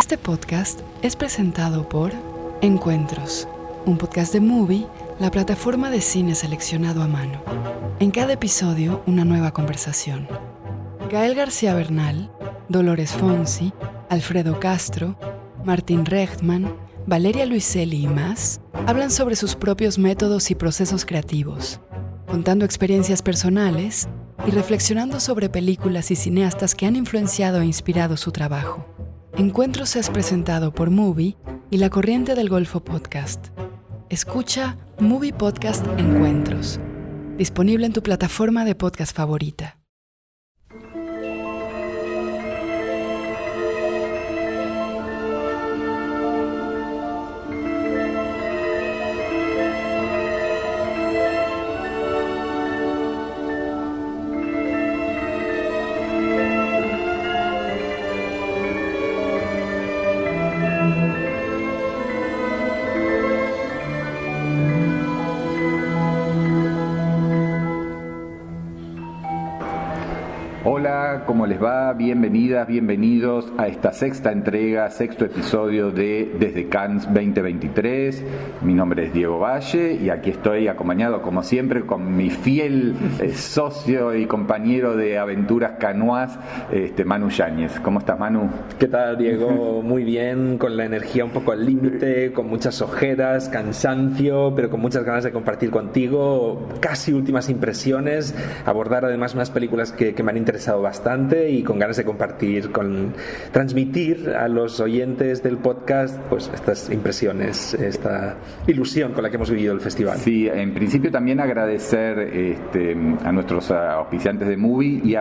Este podcast es presentado por Encuentros, un podcast de Movie, la plataforma de cine seleccionado a mano. En cada episodio, una nueva conversación. Gael García Bernal, Dolores Fonsi, Alfredo Castro, Martín Rechtman, Valeria Luiselli y más hablan sobre sus propios métodos y procesos creativos, contando experiencias personales y reflexionando sobre películas y cineastas que han influenciado e inspirado su trabajo. Encuentros es presentado por Movie y La Corriente del Golfo Podcast. Escucha Movie Podcast Encuentros, disponible en tu plataforma de podcast favorita. Hola, ¿cómo les va? Bienvenidas, bienvenidos a esta sexto episodio de Desde Cannes 2023. Mi nombre es Diego Valle y aquí estoy acompañado, como siempre, con mi fiel socio y compañero de aventuras canoas, Manu Yáñez. ¿Cómo estás, Manu? ¿Qué tal, Diego? Muy bien, con la energía un poco al límite, con muchas ojeras, cansancio, pero con muchas ganas de compartir contigo casi últimas impresiones, abordar además unas películas que me han interesado bastante y con ganas de transmitir a los oyentes del podcast pues estas impresiones, esta ilusión con la que hemos vivido el festival. Sí, en principio también agradecer a nuestros auspiciantes de Movie y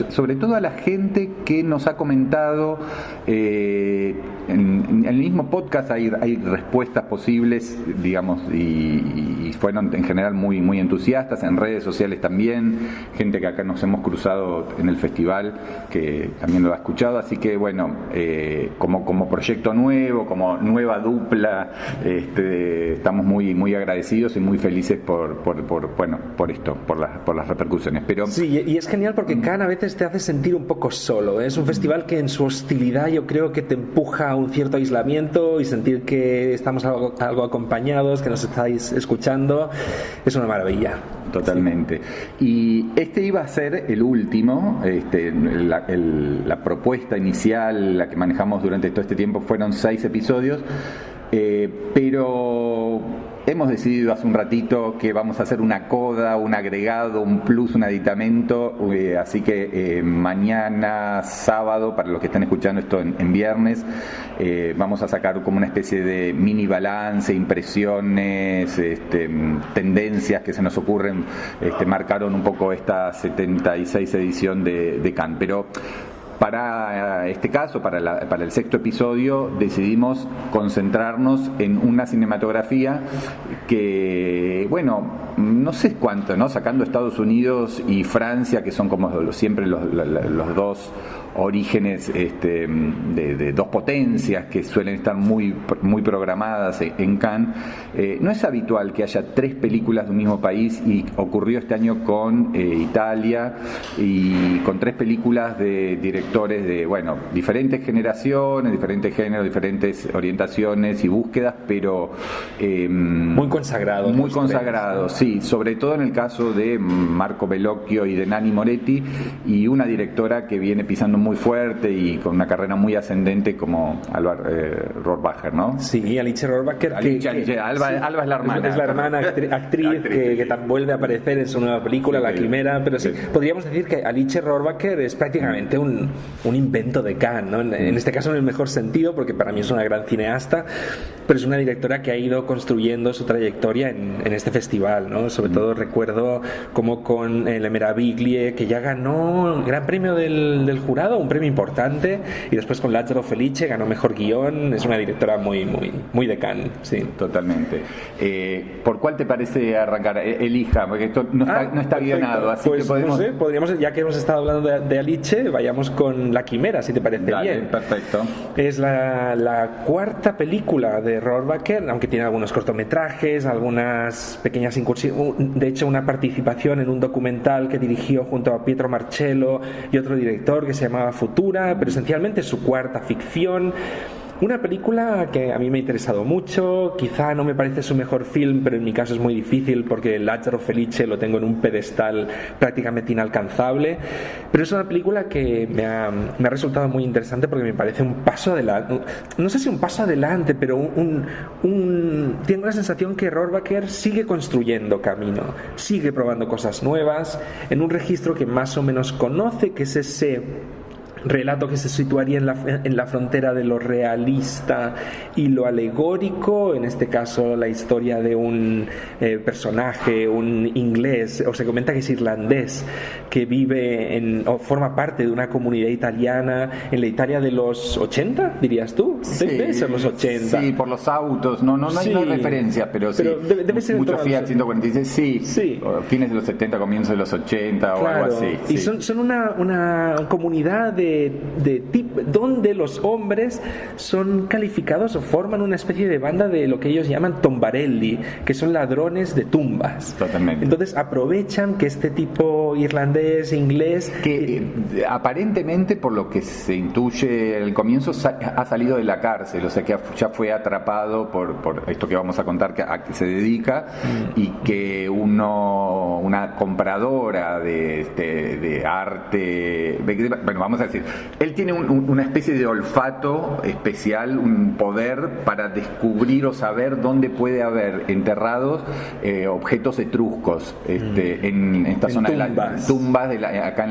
sobre todo a la gente que nos ha comentado en el mismo podcast. Hay respuestas posibles, digamos, y fueron en general muy entusiastas. En redes sociales también, gente que acá nos hemos cruzado en el festival que también lo ha escuchado, así que bueno, como proyecto nuevo, como nueva dupla, estamos muy agradecidos y muy felices por esto, por las repercusiones. Pero sí, y es genial porque Cannes a veces te hace sentir un poco solo. Es un festival que en su hostilidad yo creo que te empuja a un cierto aislamiento y sentir que estamos algo acompañados, que nos estáis escuchando, es una maravilla. Totalmente. Sí. Y iba a ser el último. La propuesta inicial, la que manejamos durante todo este tiempo, fueron 6 episodios, pero hemos decidido hace un ratito que vamos a hacer una coda, un agregado, un plus, un aditamento, así que mañana sábado, para los que están escuchando esto en viernes, vamos a sacar como una especie de mini balance, impresiones, tendencias que se nos ocurren, marcaron un poco esta 76 edición de Cannes. Pero para este caso, para el sexto episodio, decidimos concentrarnos en una cinematografía que, bueno, no sé cuánto, ¿no? Sacando Estados Unidos y Francia, que son como siempre los dos orígenes de dos potencias que suelen estar muy programadas en Cannes. No es habitual que haya 3 películas de un mismo país, y ocurrió este año con Italia, y con 3 películas de directores de, bueno, diferentes generaciones, diferentes géneros, diferentes orientaciones y búsquedas, pero muy consagrados. Muy consagrados, sí, sobre todo en el caso de Marco Bellocchio y de Nanni Moretti, y una directora que viene pisando muy fuerte y con una carrera muy ascendente como Alba Rohrwacher, ¿no? Sí, Alice Rohrwacher. Alba es la hermana. Es la hermana actriz que vuelve a aparecer en su nueva película, sí, La Quimera, pero sí, podríamos decir que Alice Rohrwacher es prácticamente un invento de Cannes, ¿no? En este caso en el mejor sentido, porque para mí es una gran cineasta, pero es una directora que ha ido construyendo su trayectoria en este festival, ¿no? Sobre todo recuerdo como con Le Meraviglie, que ya ganó el Gran Premio del Jurado, un premio importante, y después con Lazzaro Felice ganó Mejor Guión. Es una directora muy de Cannes, sí. Totalmente. ¿Por cuál te parece arrancar? Elija, porque esto no está guionado, así pues, que podemos... No sé, podríamos, ya que hemos estado hablando de Alice, vayamos con La Quimera, si te parece. Dale, bien. Perfecto. Es la cuarta película de Rohrwacher, aunque tiene algunos cortometrajes, algunas pequeñas incursiones, de hecho una participación en un documental que dirigió junto a Pietro Marcello y otro director que se llamaba Futura, pero esencialmente es su cuarta ficción. Una película que a mí me ha interesado mucho, quizá no me parece su mejor film, pero en mi caso es muy difícil porque Lazzaro Felice lo tengo en un pedestal prácticamente inalcanzable, pero es una película que me ha resultado muy interesante porque me parece un paso adelante, no sé si un paso adelante, pero tengo la sensación que Rohrabacher sigue construyendo camino, sigue probando cosas nuevas en un registro que más o menos conoce, que es ese relato que se situaría en la frontera de lo realista y lo alegórico, en este caso la historia de un personaje, un inglés, o se comenta que es irlandés, que vive o forma parte de una comunidad italiana en la Italia de los 80, dirías tú. Sí, debe ser los 80. Sí, por los autos, no hay referencias, pero sí. Debe ser mucho Fiat 146, sí. Fines de los 70, comienzos de los 80 o algo así. Y son una comunidad donde los hombres son calificados o forman una especie de banda de lo que ellos llaman tombarelli, que son ladrones de tumbas. Totalmente. Entonces aprovechan que este tipo irlandés, inglés, que aparentemente, por lo que se intuye al comienzo, ha salido de la cárcel, o sea que ya fue atrapado por esto que vamos a contar, a que se dedica, y que una compradora de arte, bueno, vamos a decir, él tiene una especie de olfato especial, un poder para descubrir o saber dónde puede haber enterrados objetos etruscos en esta zona tumbas. de tumbas acá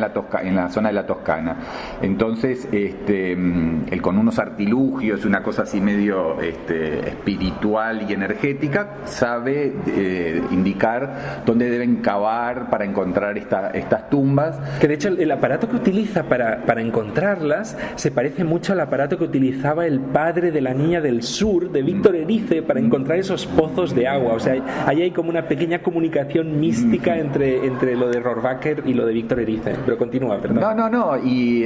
en la zona de la Toscana. Entonces él, con unos artilugios, una cosa así medio espiritual y energética, sabe indicar dónde deben cavar para encontrar estas tumbas. Que de hecho el aparato que utiliza para encontrarlas se parece mucho al aparato que utilizaba el padre de la niña del sur, de Víctor Erice, para encontrar esos pozos de agua. O sea, ahí hay como una pequeña comunicación mística entre lo de Rohrabacher y lo de Víctor Erice. Pero continúa, perdón. No, y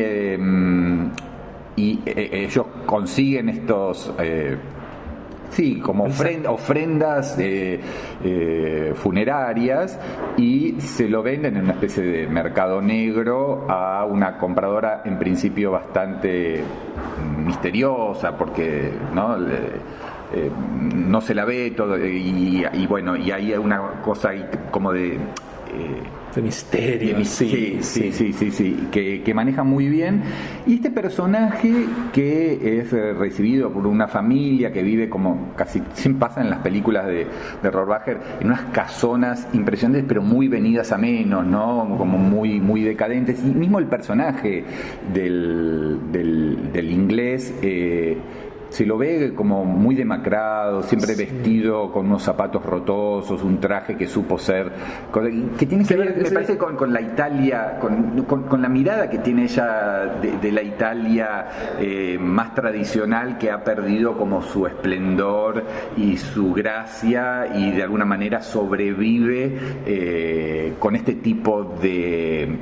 ellos consiguen estos como ofrendas funerarias, y se lo venden en una especie de mercado negro a una compradora en principio bastante misteriosa, porque no se la ve todo, y bueno, y hay una cosa ahí como de misterio, sí, que maneja muy bien. Y este personaje, que es recibido por una familia que vive, como casi siempre pasa en las películas de Rohrabacher, en unas casonas impresionantes, pero muy venidas a menos, ¿no? Como muy, muy decadentes. Y mismo el personaje del inglés se lo ve como muy demacrado, siempre vestido con unos zapatos rotosos, un traje que supo ser, que tiene que ver, me parece, con la Italia, con la mirada que tiene ella de la Italia más tradicional, que ha perdido como su esplendor y su gracia, y de alguna manera sobrevive con este tipo de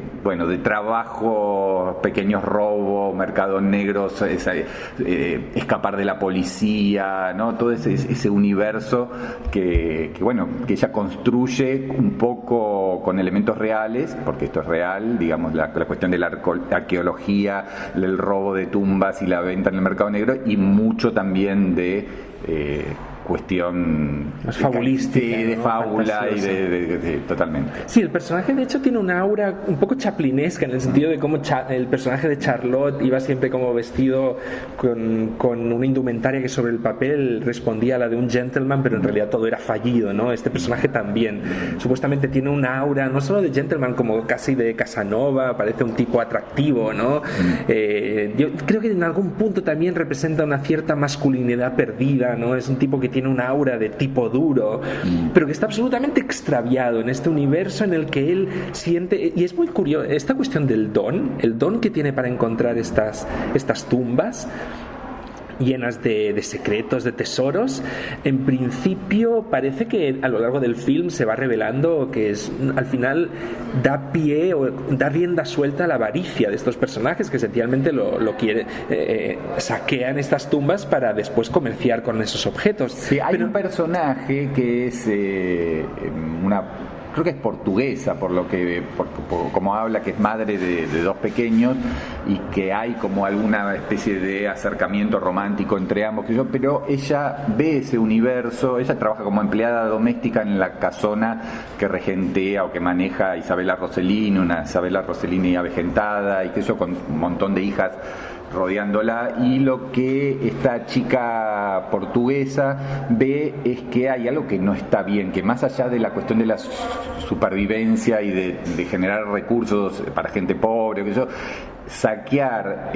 trabajo, pequeños robos, mercados negros, escapar de la policía, ¿no? Todo ese universo que ella construye un poco con elementos reales, porque esto es real, digamos, la cuestión de la arqueología, el robo de tumbas y la venta en el mercado negro, y mucho también de cuestión más fabulística, de fábula, y de totalmente. Sí, el personaje de hecho tiene una aura un poco chaplinesca, en el sentido de cómo el personaje de Charlotte iba siempre como vestido con una indumentaria que sobre el papel respondía a la de un gentleman, pero en realidad todo era fallido, ¿no? Este personaje también supuestamente tiene una aura no solo de gentleman, como casi de Casanova, parece un tipo atractivo, ¿no? Yo creo que en algún punto también representa una cierta masculinidad perdida, ¿no? Es un tipo que tiene una aura de tipo duro, pero que está absolutamente extraviado en este universo en el que él siente, y es muy curioso esta cuestión del el don que tiene para encontrar estas tumbas llenas de secretos, de tesoros. En principio parece que a lo largo del film se va revelando que al final da pie o da rienda suelta a la avaricia de estos personajes, que esencialmente lo quiere, saquean estas tumbas para después comerciar con esos objetos. Sí, hay un personaje que es creo que es portuguesa, por como habla, que es madre de dos pequeños y que hay como alguna especie de acercamiento romántico entre ambos, pero ella ve ese universo. Ella trabaja como empleada doméstica en la casona que regentea o que maneja Isabella Rossellini, una Isabella Rossellini avejentada y que eso, con un montón de hijas rodeándola, y lo que esta chica portuguesa ve es que hay algo que no está bien, que más allá de la cuestión de la supervivencia y de generar recursos para gente pobre, saquear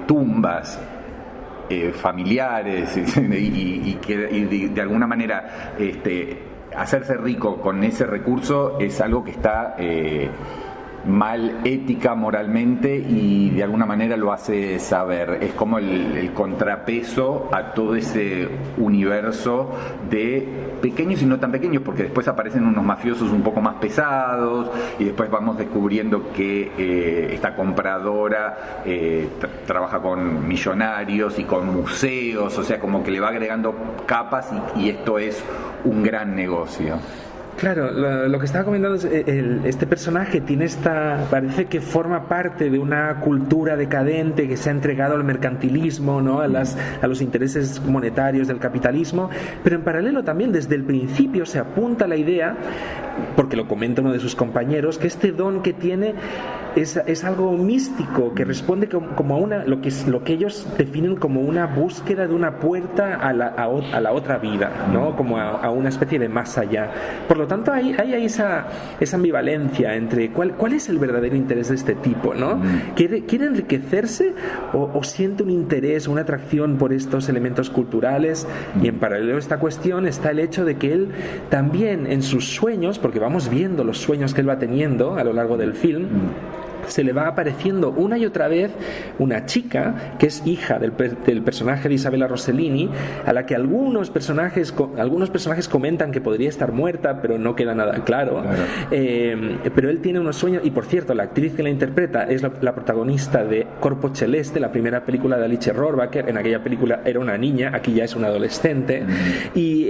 tumbas familiares y de alguna manera hacerse rico con ese recurso es algo que está mal ética, moralmente, y de alguna manera lo hace saber. Es como el contrapeso a todo ese universo de pequeños y no tan pequeños, porque después aparecen unos mafiosos un poco más pesados y después vamos descubriendo que esta compradora trabaja con millonarios y con museos, o sea, como que le va agregando capas y esto es un gran negocio. Claro, lo que estaba comentando es este personaje parece que forma parte de una cultura decadente que se ha entregado al mercantilismo, ¿no? a los intereses monetarios del capitalismo, pero en paralelo también desde el principio se apunta a la idea, porque lo comenta uno de sus compañeros, que este don que tiene es algo místico, que responde como a lo que ellos definen como una búsqueda de una puerta a la otra vida, ¿no? Como a una especie de más allá. Por lo tanto, hay esa ambivalencia entre cuál es el verdadero interés de este tipo, ¿no? ¿Quiere enriquecerse o siente un interés, una atracción por estos elementos culturales? Y en paralelo a esta cuestión está el hecho de que él también en sus sueños, porque vamos viendo los sueños que él va teniendo a lo largo del film, se le va apareciendo una y otra vez una chica que es hija del personaje de Isabella Rossellini, a la que algunos personajes comentan que podría estar muerta, pero no queda nada claro. Pero él tiene unos sueños, y por cierto, la actriz que la interpreta es la protagonista de Corpo Celeste, la primera película de Alice Rohrwacher. En aquella película era una niña, aquí ya es una adolescente, y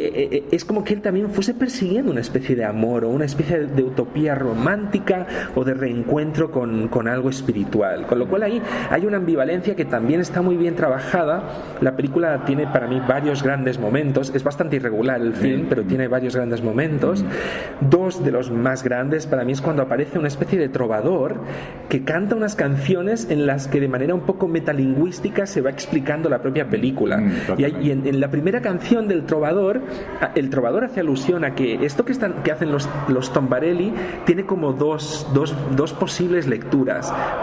es como que él también fuese persiguiendo una especie de amor o una especie de utopía romántica o de reencuentro con algo espiritual, con lo cual ahí hay una ambivalencia que también está muy bien trabajada. La película tiene para mí varios grandes momentos, es bastante irregular el film, pero tiene varios grandes momentos. Dos de los más grandes para mí es cuando aparece una especie de trovador que canta unas canciones en las que de manera un poco metalingüística se va explicando la propia película. Y en la primera canción del trovador, el trovador hace alusión a que esto que hacen los Tombarelli tiene como dos posibles lecturas.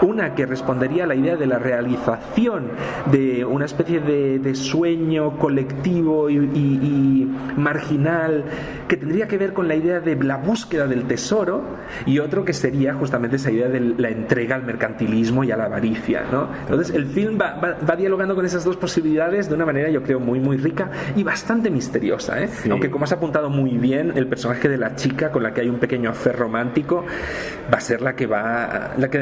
Una que respondería a la idea de la realización de una especie de sueño colectivo y marginal, que tendría que ver con la idea de la búsqueda del tesoro, y otro que sería justamente esa idea de la entrega al mercantilismo y a la avaricia, ¿no? Entonces el film va dialogando con esas dos posibilidades de una manera, yo creo, muy muy rica y bastante misteriosa, ¿eh? Sí. Aunque, como has apuntado muy bien, el personaje de la chica, con la que hay un pequeño affair romántico, va a ser la que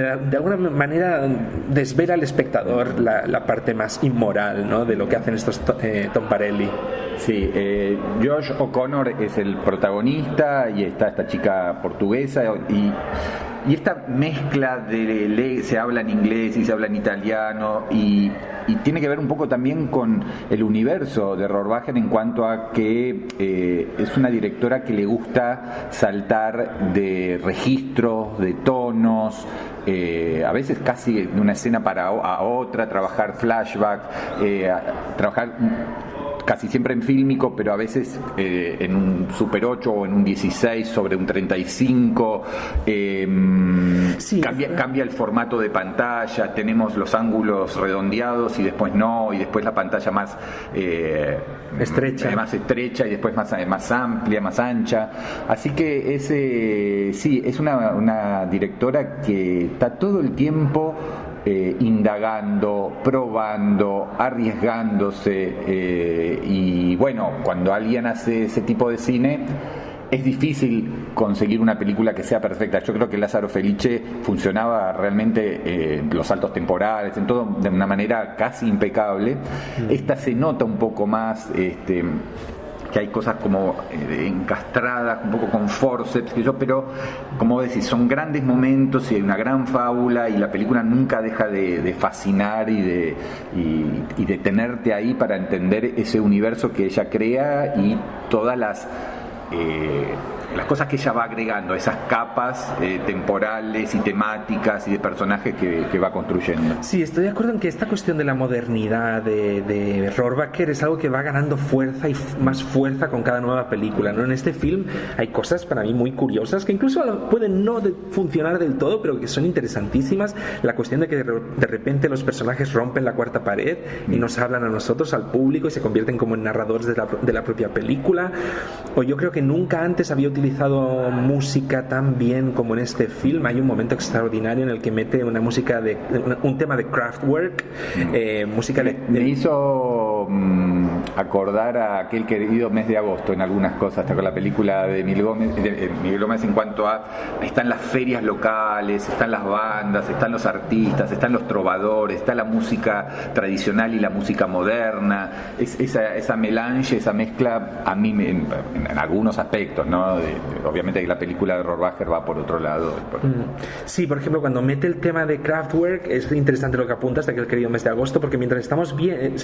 de alguna manera desvela al espectador la parte más inmoral, ¿no?, de lo que hacen estos Tombarelli. Sí, Josh O'Connor es el protagonista y está esta chica portuguesa y esta mezcla se habla en inglés y se habla en italiano y tiene que ver un poco también con el universo de Rohrwacher en cuanto a que es una directora que le gusta saltar de registros, de tonos, a veces casi de una escena a otra, trabajar flashback, trabajar casi siempre en fílmico, pero a veces en un Super 8 o en un 16 sobre un 35. Sí, cambia el formato de pantalla, tenemos los ángulos redondeados y después no, y después la pantalla más estrecha y después más amplia, más ancha. Así que es una directora que está todo el tiempo indagando, probando, arriesgándose, y bueno, cuando alguien hace ese tipo de cine es difícil conseguir una película que sea perfecta. Yo creo que Lázaro Felice funcionaba realmente los saltos temporales, en todo de una manera casi impecable. Esta se nota un poco más que hay cosas como encastradas, un poco con forceps, pero como decís, son grandes momentos y hay una gran fábula y la película nunca deja de fascinar y de tenerte ahí para entender ese universo que ella crea y todas las cosas que ella va agregando, esas capas temporales y temáticas y de personajes que va construyendo. Sí, estoy de acuerdo en que esta cuestión de la modernidad de Rohrwacher es algo que va ganando fuerza y más fuerza con cada nueva película, ¿no? En este film hay cosas para mí muy curiosas que incluso pueden no funcionar del todo, pero que son interesantísimas. La cuestión de que de repente los personajes rompen la cuarta pared y nos hablan a nosotros, al público, y se convierten como en narradores de la propia película. O yo creo que nunca antes había utilizado música tan bien como en este film. Hay un momento extraordinario en el que mete una música un tema de Kraftwerk, música me hizo acordar a aquel querido mes de agosto en algunas cosas, hasta con la película de Miguel Gómez, en cuanto a están las ferias locales, están las bandas, están los artistas, están los trovadores, está la música tradicional y la música moderna. Esa melange, esa mezcla, a mí en algunos aspectos, ¿no? Obviamente que la película de Rohrwacher va por otro lado. Sí, por ejemplo, cuando mete el tema de Kraftwerk, es interesante lo que apuntas de aquel querido mes de agosto, porque mientras estamos bien,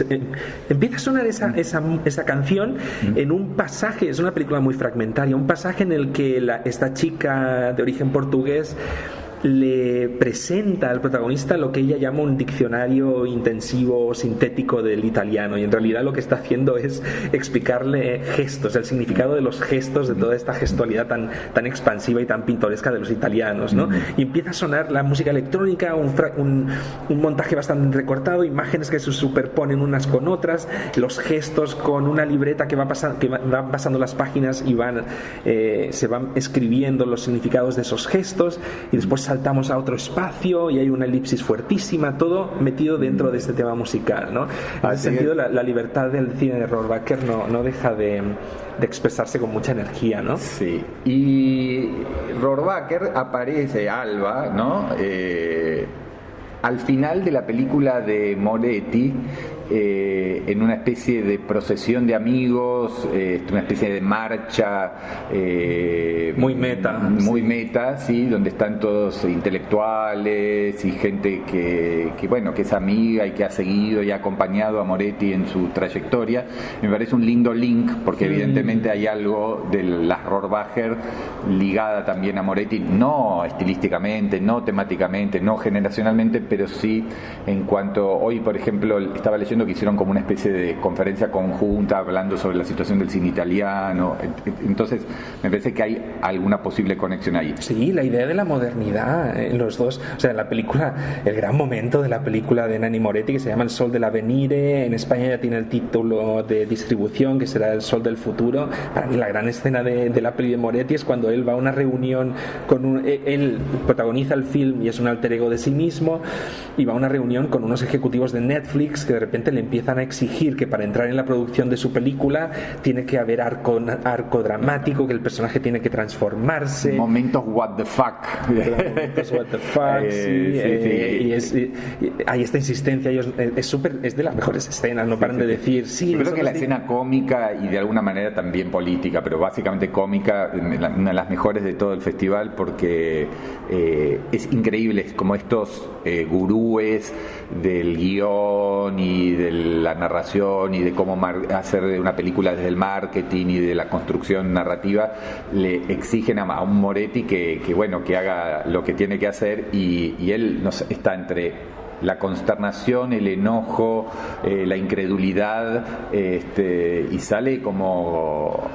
empieza a sonar esa canción en un pasaje. Es una película muy fragmentaria, un pasaje en el que esta chica de origen portugués le presenta al protagonista lo que ella llama un diccionario intensivo sintético del italiano, y en realidad lo que está haciendo es explicarle gestos, el significado de los gestos, de toda esta gestualidad tan expansiva y tan pintoresca de los italianos, ¿no? Y empieza a sonar la música electrónica, un montaje bastante recortado, imágenes que se superponen unas con otras, los gestos con una libreta que van pasando las páginas y se van escribiendo los significados de esos gestos, y después saltamos a otro espacio y hay una elipsis fuertísima, todo metido dentro de este tema musical, ¿no? En ese sentido, la libertad del cine de Rohrwacher no deja de expresarse con mucha energía, ¿no? Sí. Y Rohrwacher aparece, Alba, ¿no? Al final de la película de Moretti, en una especie de procesión de amigos, una especie de marcha muy meta, sí, donde están todos intelectuales y gente que es amiga y que ha seguido y ha acompañado a Moretti en su trayectoria. Me parece un lindo link, porque evidentemente hay algo de las Rohrwacher ligada también a Moretti, no estilísticamente, no temáticamente, no generacionalmente, pero sí en cuanto hoy, por ejemplo, estaba leyendo que hicieron como una especie de conferencia conjunta hablando sobre la situación del cine italiano. Entonces me parece que hay alguna posible conexión ahí. Sí, la idea de la modernidad en los dos, o sea, en la película, el gran momento de la película de Nanni Moretti, que se llama El Sol dell'Avvenire, en España ya tiene el título de distribución, que será El Sol del Futuro. Para mí la gran escena de la peli de Moretti es cuando él va a una reunión él protagoniza el film y es un alter ego de sí mismo, y va a una reunión con unos ejecutivos de Netflix que de repente le empiezan a exigir que para entrar en la producción de su película tiene que haber arco dramático, que el personaje tiene que transformarse. Momentos what the fuck. Momentos what the fuck, sí. Y hay esta insistencia, es de las mejores escenas, no paran de decir. Sí, yo creo que la escena cómica y de alguna manera también política, pero básicamente cómica, una de las mejores de todo el festival, porque es increíble, es como estos gurúes del guión y de la narración y de cómo hacer una película desde el marketing y de la construcción narrativa, le exigen a un Moretti que haga lo que tiene que hacer, y él está entre la consternación, el enojo, la incredulidad, y sale como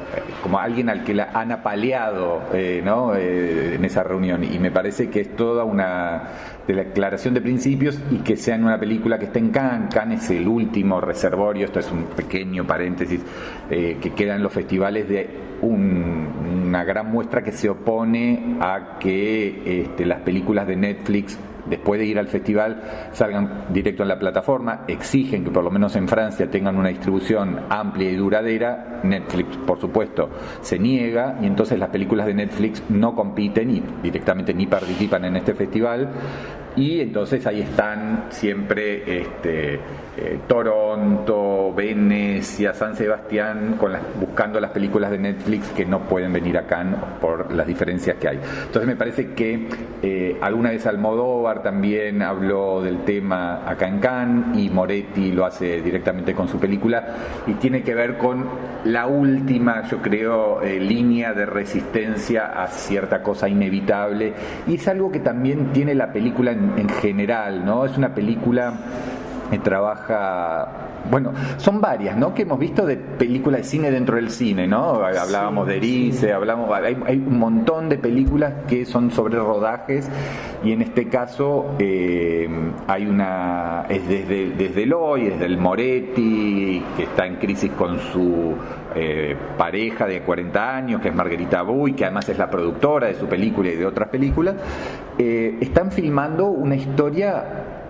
alguien al que la han apaleado, ¿no? En esa reunión, y me parece que es toda una declaración de principios, y que sea en una película que está en Cannes. Cannes es el último reservorio, esto es un pequeño paréntesis, que queda en los festivales de una gran muestra que se opone a que las películas de Netflix, después de ir al festival, salgan directo en la plataforma. Exigen que por lo menos en Francia tengan una distribución amplia y duradera. Netflix, por supuesto, se niega, y entonces las películas de Netflix no compiten y directamente ni participan en este festival, y entonces ahí están siempre Toronto, Venecia, San Sebastián, buscando las películas de Netflix que no pueden venir a Cannes por las diferencias que hay. Entonces me parece que alguna vez Almodóvar también habló del tema acá en Cannes, y Moretti lo hace directamente con su película, y tiene que ver con la última, yo creo, línea de resistencia a cierta cosa inevitable, y es algo que también tiene la película en general, ¿no? Es una película que trabaja, bueno, son varias, ¿no?, que hemos visto de películas de cine dentro del cine, ¿no? Hablábamos de Erice, hay un montón de películas que son sobre rodajes, y en este caso hay una, es desde Eloy, desde el Moretti, que está en crisis con su pareja de 40 años, que es Margherita Buy, que además es la productora de su película y de otras películas. Están filmando una historia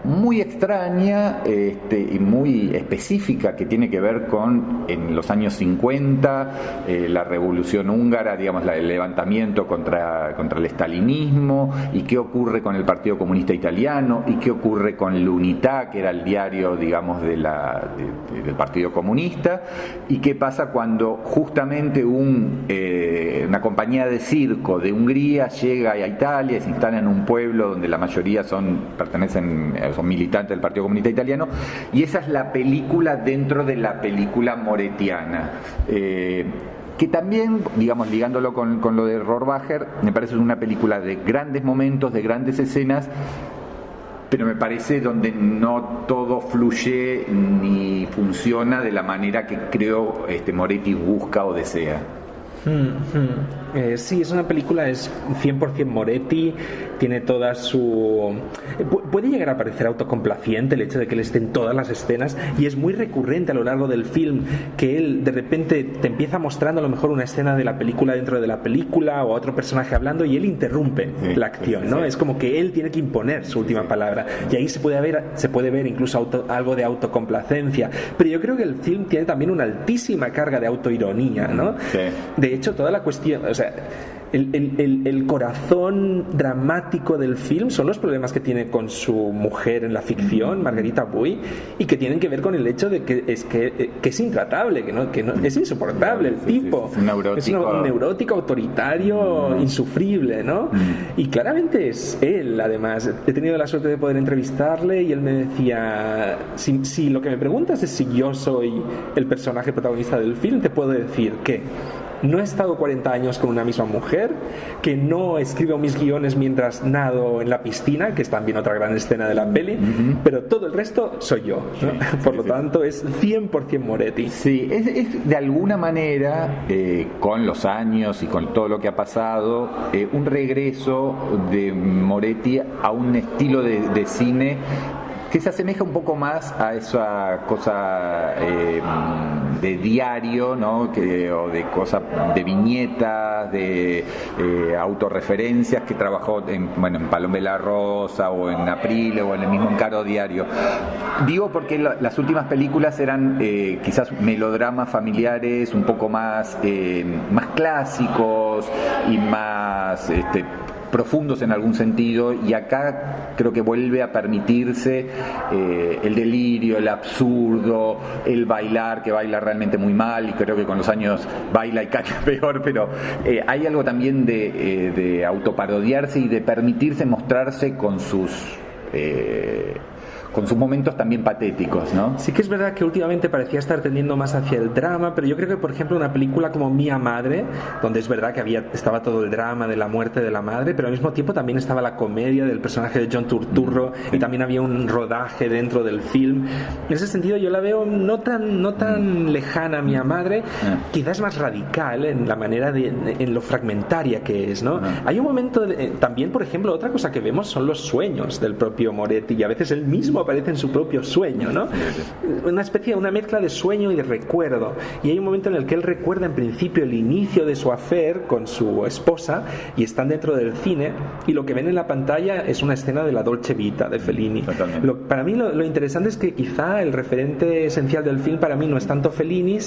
muy extraña y muy específica, que tiene que ver con, en los años 50, la revolución húngara, digamos, el levantamiento contra el estalinismo, y qué ocurre con el Partido Comunista Italiano, y qué ocurre con l'Unità, que era el diario, digamos, del Partido Comunista, y qué pasa cuando justamente una compañía de circo de Hungría llega a Italia y se instala en un pueblo donde la mayoría son militantes del Partido Comunista Italiano, y esa es la película dentro de la película moretiana. Que también, digamos, ligándolo con lo de Rohrwacher, me parece una película de grandes momentos, de grandes escenas, pero me parece donde no todo fluye ni funciona de la manera que creo Moretti busca o desea. Sí, es una película, es 100% Moretti, tiene toda su... Puede llegar a parecer autocomplaciente el hecho de que él esté en todas las escenas, y es muy recurrente a lo largo del film que él de repente te empieza mostrando a lo mejor una escena de la película dentro de la película, o a otro personaje hablando, y él interrumpe la acción, ¿no? Es como que él tiene que imponer su última palabra, y ahí se puede ver incluso algo de autocomplacencia, pero yo creo que el film tiene también una altísima carga de autoironía, ¿no? Sí. De hecho, toda la cuestión, o sea, el corazón dramático del film son los problemas que tiene con su mujer en la ficción, Margherita Buy, y que tienen que ver con el hecho de que es intratable, que no es insoportable el tipo. Es un neurótico autoritario, insufrible, ¿no? Y claramente es él. Además, he tenido la suerte de poder entrevistarle, y él me decía, si lo que me preguntas es si yo soy el personaje protagonista del film, te puedo decir que no he estado 40 años con una misma mujer, que no escribo mis guiones mientras nado en la piscina, que es también otra gran escena de la peli, pero todo el resto soy yo, ¿no? Por lo tanto es 100% Moretti. Sí, es de alguna manera, con los años y con todo lo que ha pasado, un regreso de Moretti a un estilo de cine que se asemeja un poco más a esa cosa de diario, ¿no? O de cosas de viñetas, de autorreferencias, que trabajó en Paloma de la Rosa, o en April, o en el mismo Encaro Diario. Digo porque las últimas películas eran quizás melodramas familiares un poco más clásicos y más profundos en algún sentido, y acá creo que vuelve a permitirse el delirio, el absurdo, el bailar, que baila realmente muy mal, y creo que con los años baila y cae peor, pero hay algo también de autoparodiarse y de permitirse mostrarse con sus momentos también patéticos, ¿no? Sí que es verdad que últimamente parecía estar tendiendo más hacia el drama, pero yo creo que, por ejemplo, una película como Mía Madre, donde es verdad que estaba todo el drama de la muerte de la madre, pero al mismo tiempo también estaba la comedia del personaje de John Turturro, y también había un rodaje dentro del film. En ese sentido yo la veo no tan lejana a Mía Madre, quizás más radical en la manera en lo fragmentaria que es, ¿no? Hay un momento también, por ejemplo, otra cosa que vemos son los sueños del propio Moretti, y a veces él mismo aparece en su propio sueño, ¿no? Una mezcla de sueño y de recuerdo, y hay un momento en el que él recuerda en principio el inicio de su affair con su esposa, y están dentro del cine, y lo que ven en la pantalla es una escena de la Dolce Vita de Fellini. Para mí lo interesante es que quizá el referente esencial del film para mí no es tanto Fellini,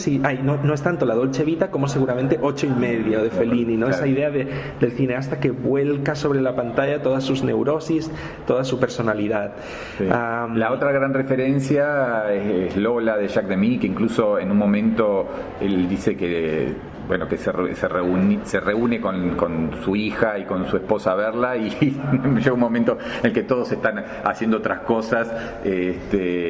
no es tanto la Dolce Vita, como seguramente 8,5 de Fellini, ¿no? Esa idea del cineasta que vuelca sobre la pantalla todas sus neurosis, toda su personalidad. La otra gran referencia es Lola de Jacques Demy, que incluso en un momento él dice que se reúne con su hija y con su esposa a verla, y llega un momento en el que todos están haciendo otras cosas,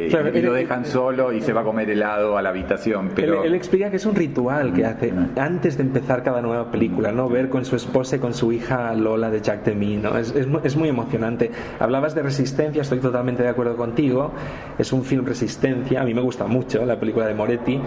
claro, y lo dejan solo y se va a comer helado a la habitación. Pero él explica que es un ritual que hace antes de empezar cada nueva película, ¿no? Ver con su esposa y con su hija Lola de Jacques Demy, ¿no? Es muy emocionante. Hablabas de resistencia, estoy totalmente de acuerdo contigo. Es un film resistencia, a mí me gusta mucho la película de Moretti.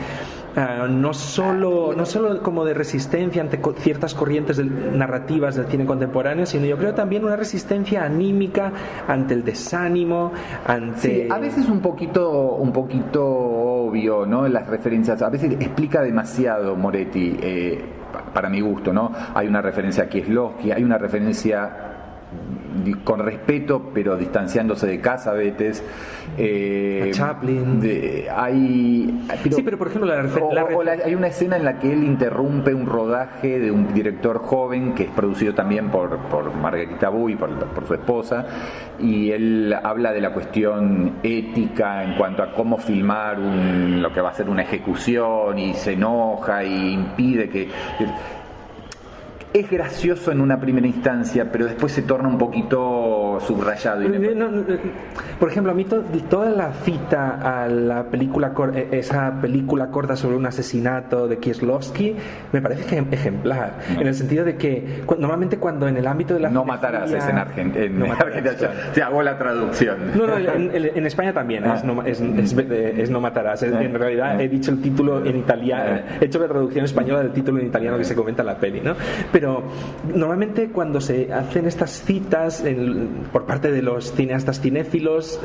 No solo como de resistencia ante ciertas corrientes narrativas del cine contemporáneo, sino yo creo también una resistencia anímica ante el desánimo, ante... Sí, a veces un poquito obvio, ¿no? Las referencias, a veces explica demasiado Moretti, para mi gusto, ¿no? Hay una referencia a Kieslowski, hay una referencia con respeto pero distanciándose de Cassavetes, a Chaplin, pero por ejemplo hay una escena en la que él interrumpe un rodaje de un director joven que es producido también por Margarita Buy, por su esposa, y él habla de la cuestión ética en cuanto a cómo filmar lo que va a ser una ejecución, y se enoja y impide que... Es gracioso en una primera instancia, pero después se torna un poquito subrayado. Por ejemplo, a mí toda la cita a la película, esa película corta sobre un asesinato de Kieslowski, me parece ejemplar, en el sentido de que normalmente cuando en el ámbito de la No matarás es en Argentina. Te hago la traducción. En España también es no matarás. En realidad he dicho el título en italiano, he hecho la traducción española del título en italiano que se comenta en la peli, ¿no? Pero normalmente cuando se hacen estas citas por parte de los cineastas cinéfilos,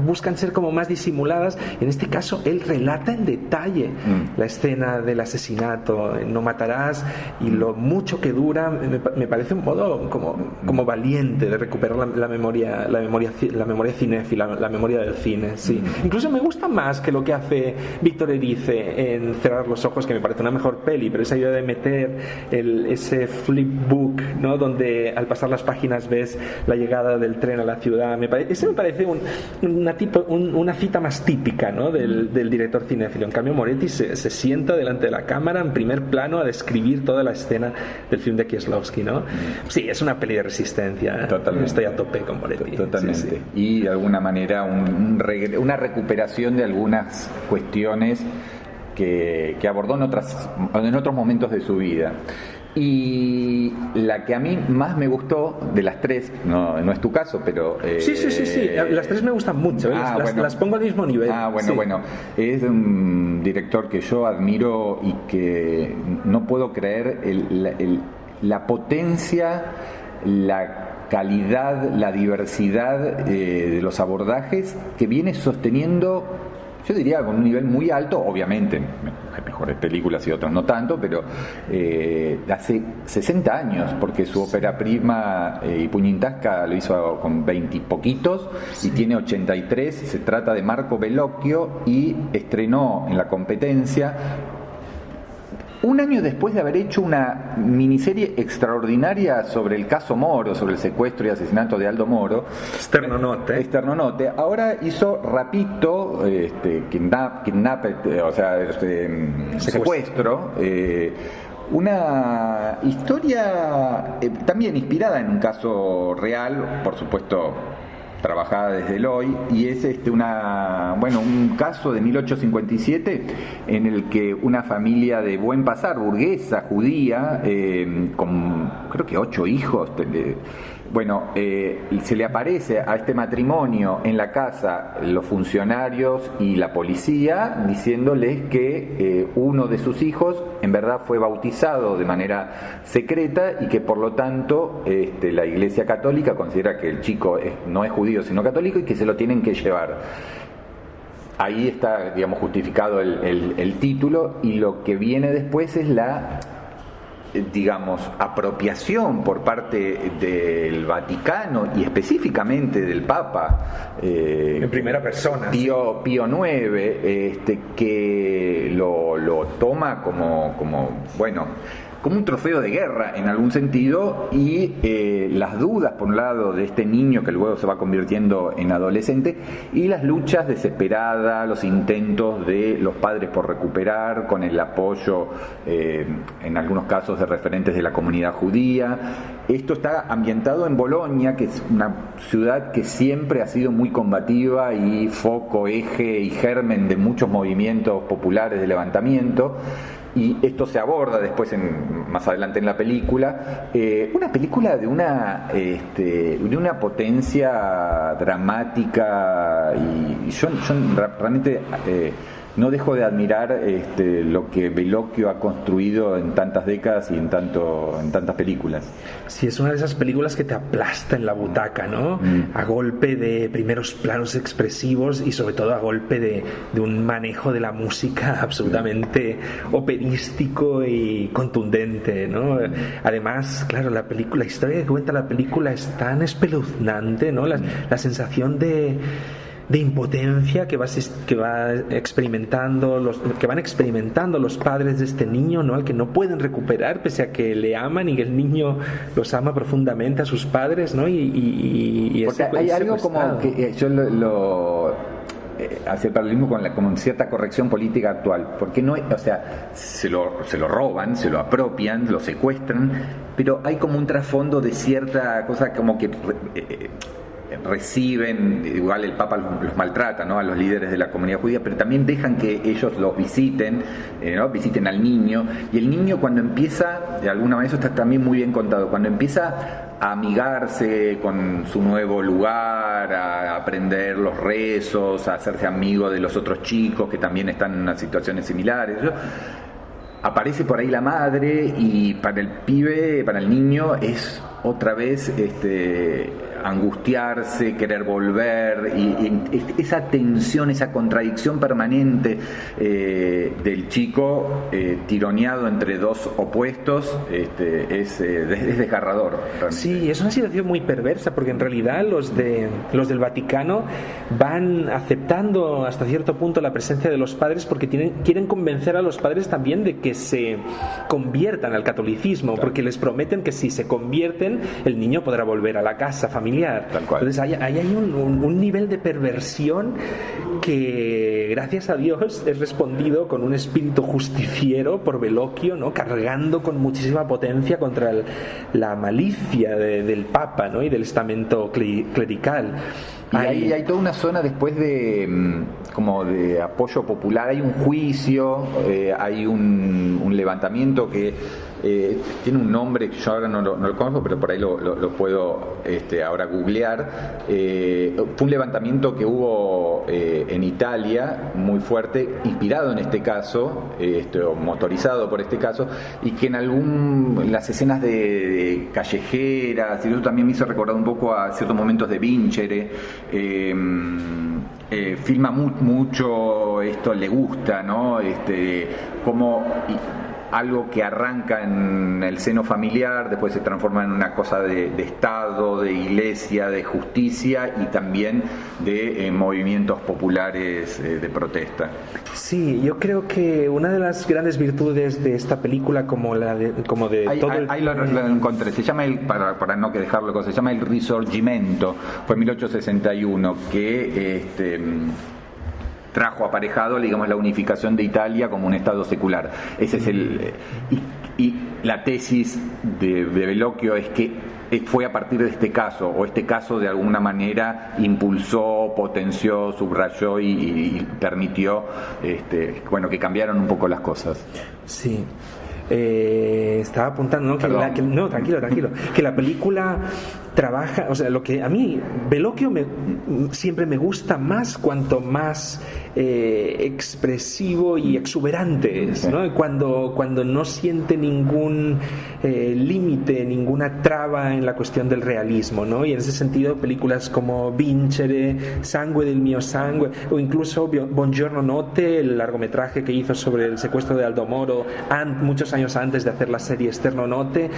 buscan ser como más disimuladas. En este caso él relata en detalle la escena del asesinato en No matarás, y lo mucho que dura. Me parece un modo como valiente de recuperar la memoria cinéfila, la memoria del cine, sí. Incluso me gusta más que lo que hace Víctor Erice en Cerrar los ojos, que me parece una mejor peli, pero esa idea de meter ese flipbook, ¿no? Donde al pasar las páginas ves la llegada del tren a la ciudad. Ese me parece una cita más típica, ¿no? del director cinéfilo. En cambio Moretti se sienta delante de la cámara en primer plano a describir toda la escena del film de Kieslowski, ¿no? Sí, es una peli de resistencia. Totalmente. Estoy a tope con Moretti. Totalmente. Sí. Y de alguna manera una recuperación de algunas cuestiones que abordó en otros momentos de su vida. Y la que a mí más me gustó de las tres, no es tu caso, pero... Sí, las tres me gustan mucho, las pongo al mismo nivel. Bueno, es de un director que yo admiro y que no puedo creer la potencia, la calidad, la diversidad de los abordajes que viene sosteniendo, yo diría con un nivel muy alto. Obviamente hay mejores películas y otras no tanto, pero hace 60 años, porque su ópera prima y Puñintasca lo hizo con 20 y poquitos, y tiene 83. Se trata de Marco Bellocchio, y estrenó en la competencia un año después de haber hecho una miniserie extraordinaria sobre el caso Moro, sobre el secuestro y asesinato de Aldo Moro. Esternonote. Ahora hizo Rapito, secuestro. Una historia también inspirada en un caso real, por supuesto trabajada desde el hoy, y es un caso de 1857 en el que una familia de buen pasar, burguesa, judía, con creo que 8 hijos, se le aparece a este matrimonio en la casa los funcionarios y la policía diciéndoles que uno de sus hijos en verdad fue bautizado de manera secreta, y que por lo tanto la Iglesia Católica considera que el chico no es judío sino católico, y que se lo tienen que llevar. Ahí está, digamos, justificado el título, y lo que viene después es la apropiación por parte del Vaticano y específicamente del Papa, en primera persona, Pío IX, que lo toma como como un trofeo de guerra en algún sentido, y las dudas por un lado de este niño que luego se va convirtiendo en adolescente, y las luchas desesperadas, los intentos de los padres por recuperar, con el apoyo en algunos casos de referentes de la comunidad judía. Esto está ambientado en Bolonia, que es una ciudad que siempre ha sido muy combativa y foco, eje y germen de muchos movimientos populares de levantamiento. Y esto se aborda después más adelante en la película, una película de una potencia dramática, y yo realmente no dejo de admirar lo que Bellocchio ha construido en tantas décadas y en tantas películas. Sí, es una de esas películas que te aplasta en la butaca, ¿no? A golpe de primeros planos expresivos y sobre todo a golpe de un manejo de la música absolutamente operístico y contundente, ¿no? Además, claro, la historia que cuenta la película es tan espeluznante, ¿no? La sensación de impotencia que van experimentando los padres de este niño, ¿no? Al que no pueden recuperar pese a que le aman y que el niño los ama profundamente a sus padres, ¿no? Y porque hay algo como que yo hace el paralelismo con cierta corrección política actual, porque no, o sea, se lo roban, se lo apropian, lo secuestran, pero hay como un trasfondo de cierta cosa como que reciben, igual el Papa los maltrata, ¿no?, a los líderes de la comunidad judía, pero también dejan que ellos los visiten, ¿no?, visiten al niño, y el niño cuando empieza, de alguna manera, eso está también muy bien contado, cuando empieza a amigarse con su nuevo lugar, a aprender los rezos, a hacerse amigo de los otros chicos que también están en unas situaciones similares, aparece por ahí la madre, y para el pibe, para el niño, es otra vez angustiarse, querer volver, y esa tensión, esa contradicción permanente del chico tironeado entre dos opuestos, es desgarrador realmente. Sí, es una situación muy perversa, porque en realidad los del Vaticano van aceptando hasta cierto punto la presencia de los padres, porque quieren convencer a los padres también de que se conviertan al catolicismo, claro, porque les prometen que si se convierten el niño podrá volver a la casa familiar. Tal cual. Entonces ahí hay un nivel de perversión que, gracias a Dios, es respondido con un espíritu justiciero por Bellocchio, ¿no?, cargando con muchísima potencia contra la malicia del Papa, ¿no?, y del estamento clerical. Y hay toda una zona después como de apoyo popular, hay un juicio, hay un levantamiento que tiene un nombre que yo ahora no lo conozco, pero por ahí lo puedo ahora googlear. Fue un levantamiento que hubo en Italia muy fuerte, inspirado en este caso, motorizado por este caso, y que en las escenas de callejeras, y eso también me hizo recordar un poco a ciertos momentos de Vincere. Filma mucho esto, le gusta, ¿no? Como algo que arranca en el seno familiar, después se transforma en una cosa de Estado, de iglesia, de justicia, y también de movimientos populares de protesta. Sí, yo creo que una de las grandes virtudes de esta película, ahí lo encontré, se llama para no dejarlo, se llama El Risorgimento, fue en 1861, que trajo aparejado, digamos, la unificación de Italia como un Estado secular. Ese es y la tesis de Bellocchio es que fue a partir de este caso, o este caso de alguna manera impulsó, potenció, subrayó y permitió que cambiaron un poco las cosas. Sí. Estaba apuntando, ¿no? Tranquilo, que la película trabaja, o sea, lo que a mí Bellocchio siempre me gusta más cuanto más expresivo y exuberante es, ¿no? Cuando no siente ningún límite, ninguna traba en la cuestión del realismo, ¿no? Y en ese sentido películas como Vincere, Sangue del mio sangue, o incluso Buongiorno Notte, el largometraje que hizo sobre el secuestro de Aldo Moro muchos años antes de hacer la serie Esterno Notte,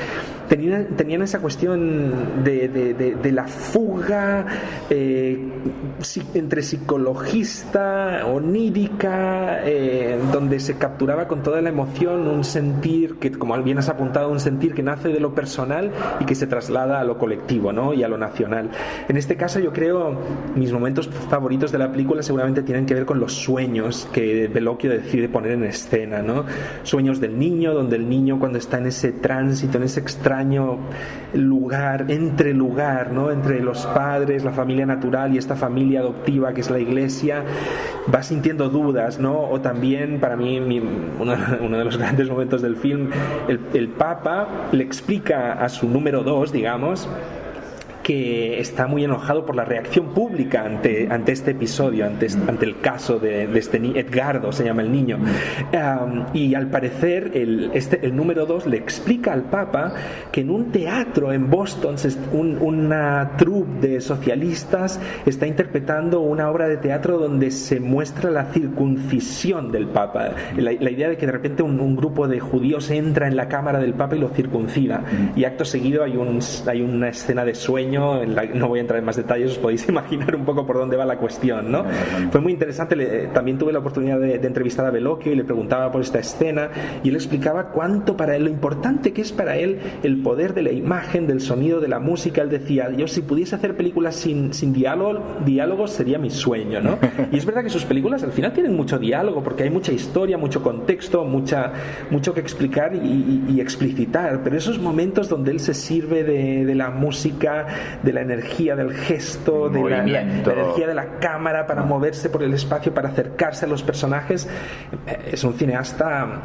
tenían esa cuestión de de la fuga entre psicologista, onírica, donde se capturaba con toda la emoción un sentir que, como bien has apuntado, un sentir que nace de lo personal y que se traslada a lo colectivo, ¿no? Y a lo nacional. En este caso, yo creo, mis momentos favoritos de la película seguramente tienen que ver con los sueños que Bellocchio decide poner en escena, ¿no? Sueños del niño, donde el niño, cuando está en ese tránsito, en ese extraño lugar, ¿no? Entre los padres, la familia natural y esta familia adoptiva que es la iglesia, va sintiendo dudas, ¿no? O también, para mí, uno de los grandes momentos del film, el Papa le explica a su número 2, digamos, que está muy enojado por la reacción pública ante este episodio, ante el caso de este Edgardo, se llama el niño, y al parecer el número 2 le explica al Papa que en un teatro en Boston una troupe de socialistas está interpretando una obra de teatro donde se muestra la circuncisión del Papa, la idea de que de repente un grupo de judíos entra en la cámara del Papa y lo circuncida, y acto seguido hay una escena de sueño. No voy a entrar en más detalles, os podéis imaginar un poco por dónde va la cuestión, ¿no? Fue muy interesante. También tuve la oportunidad de entrevistar a Bellocchio y le preguntaba por esta escena, y él explicaba cuánto para él, lo importante que es para él el poder de la imagen, del sonido, de la música. Él decía, yo si pudiese hacer películas sin diálogos sería mi sueño, ¿no? Y es verdad que sus películas al final tienen mucho diálogo, porque hay mucha historia, mucho contexto, mucho que explicar y explicitar, pero esos momentos donde él se sirve de la música, de la energía del gesto, de la energía de la cámara para moverse por el espacio, para acercarse a los personajes, es un cineasta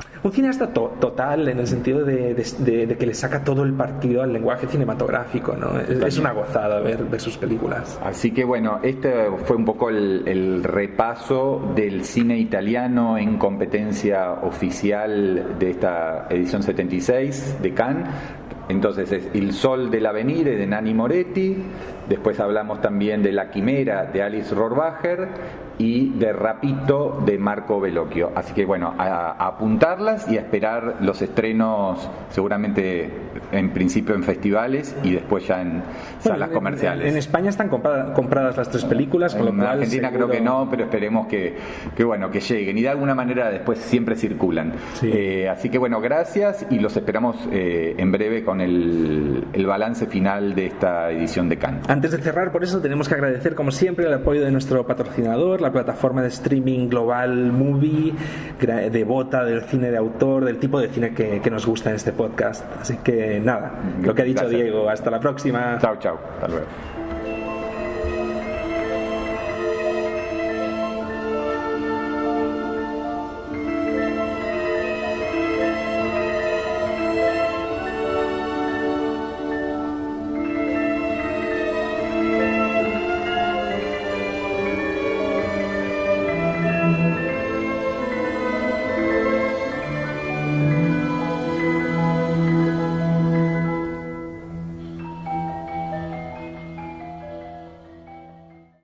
total, en el sentido de que le saca todo el partido al lenguaje cinematográfico, ¿no? Es una gozada ver sus películas. Así que bueno, este fue un poco el repaso del cine italiano en competencia oficial de esta edición 76 de Cannes. Entonces es Il Sol dell'Avvenire de Nanni Moretti, después hablamos también de La Quimera de Alice Rohrwacher y de Rapito de Marco Bellocchio. Así que bueno, a apuntarlas y a esperar los estrenos, seguramente en principio en festivales y después ya en salas comerciales. En España están compradas las 3 películas, con lo cual en Argentina seguro... creo que no, pero esperemos que lleguen y de alguna manera después siempre circulan. Sí. Así que bueno, gracias y los esperamos en breve con el balance final de esta edición de Cannes. Antes de cerrar, por eso tenemos que agradecer como siempre el apoyo de nuestro patrocinador, la plataforma de streaming global Movie, devota del cine de autor, del tipo de cine que nos gusta en este podcast. Así que nada, lo que ha dicho gracias. Diego, hasta la próxima. Chao, hasta luego.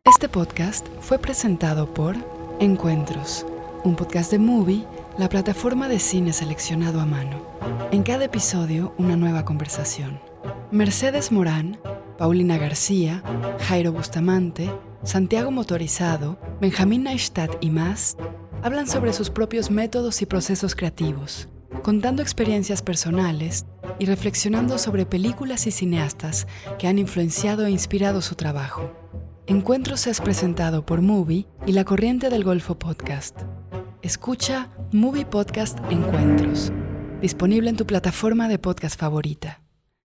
Este podcast fue presentado por Encuentros, un podcast de Movie, la plataforma de cine seleccionado a mano. En cada episodio, una nueva conversación. Mercedes Morán, Paulina García, Jairo Bustamante, Santiago Motorizado, Benjamín Neistat y más hablan sobre sus propios métodos y procesos creativos, contando experiencias personales y reflexionando sobre películas y cineastas que han influenciado e inspirado su trabajo. Encuentros es presentado por Movie y La Corriente del Golfo Podcast. Escucha Movie Podcast Encuentros, disponible en tu plataforma de podcast favorita.